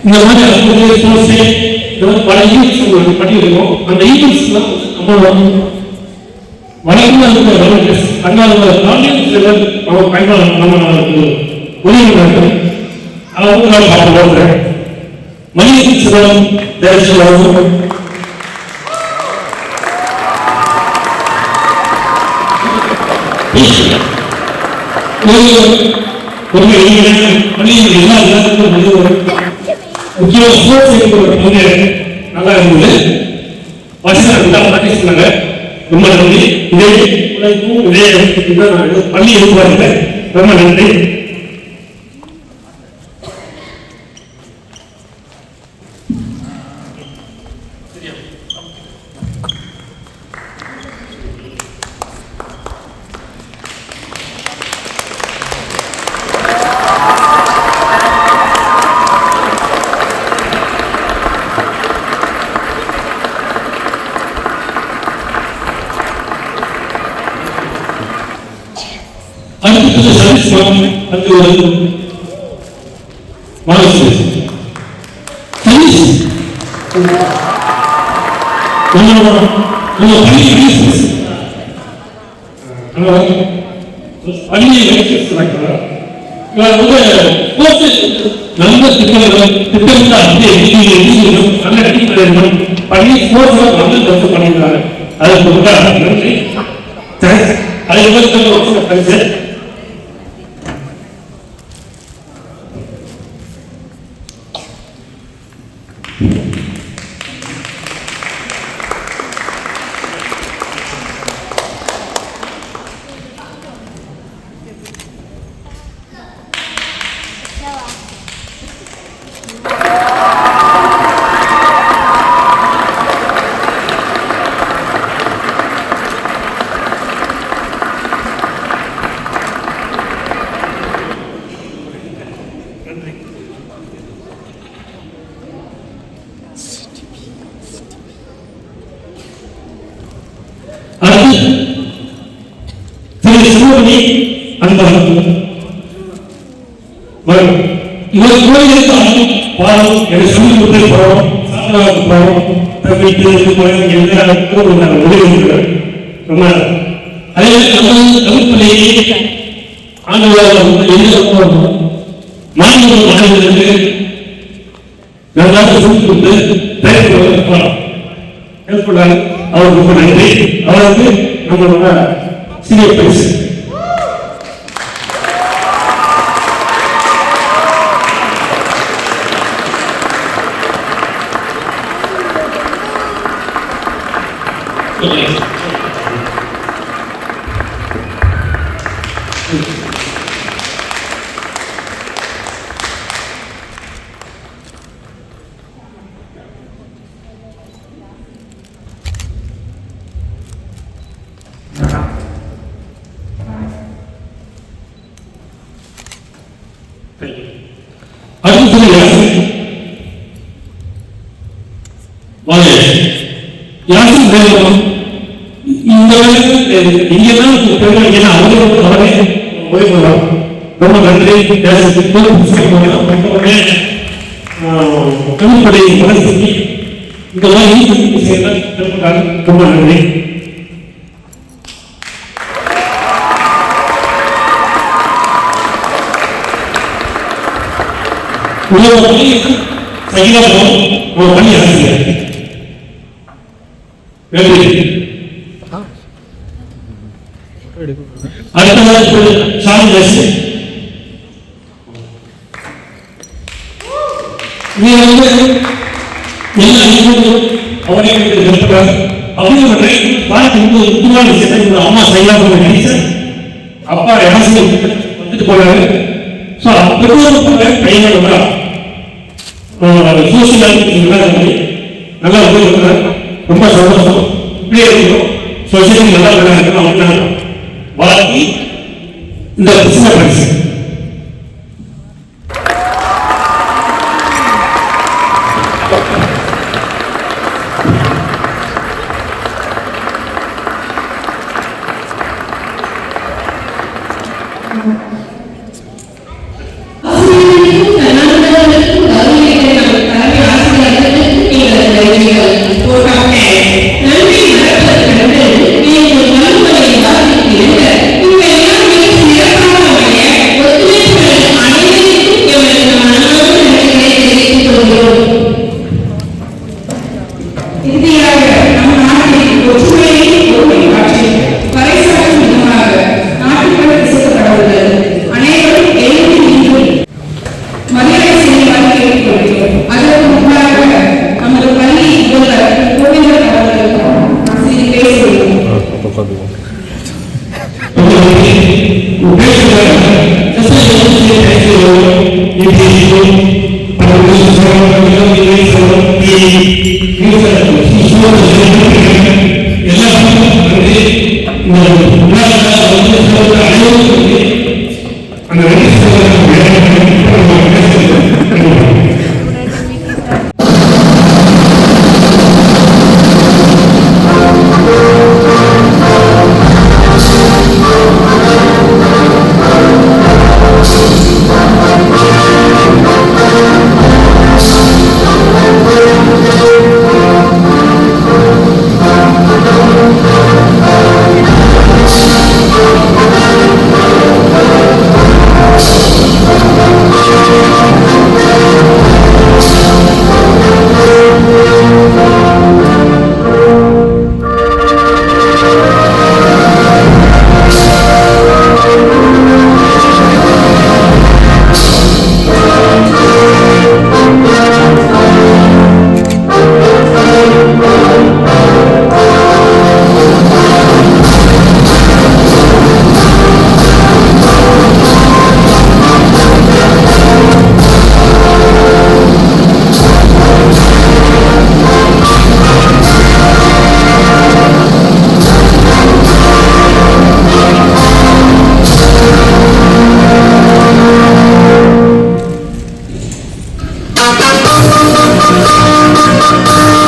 இந்த மாதிரி பல ஈவெண்ட்ஸ் பண்ணியிருக்கோம். அந்த ஈவெண்ட்ஸ்லாம் நம்ம வழக்கமாக அவங்க பயன்படுத்த நம்ம உதவி அவங்க பார்க்க மனித சிவம் தேசம் நல்லா இருந்தது. ரொம்ப நன்றி. பள்ளி எதிர்பார்க்க ரொம்ப நன்றி. அடுத்தது சதீஷ் அது ஒரு மாணவர் சதீஷ் நல்ல திட்டமிட்ட பண்ணி ஸ்போர்ட்ஸ் பண்ணிருக்காங்க. அதற்கு நன்றி. பரிசு இவர் கோயிலுக்கு பாடம் எனக்கு சொல்லி கொடுத்து போறோம். ரொம்ப அதே தமிழ்லேயே ஆண்டுகளாக மாநிலங்களுக்கு நன்றாக சொல்லி கொடுத்து அவருக்கு ரொம்ப நன்றி. அவருக்கு நம்மளோட சிறிய பரிசு. ரொம்ப நன்றி. தமிழ்படி ரொம்ப நன்றி. பணி ஆசிரியர் அடுத்த சாமி அம்மா செய்யலாம் அப்பா வந்துட்டு போறாரு. நல்லா ரொம்ப சந்தோஷம். இப்படியே இருக்கும் சொசைட்டி நல்லா வாழ்க்கை இந்த சின்ன பரிசு. கர்நாடகாவிற்கும் Thank you.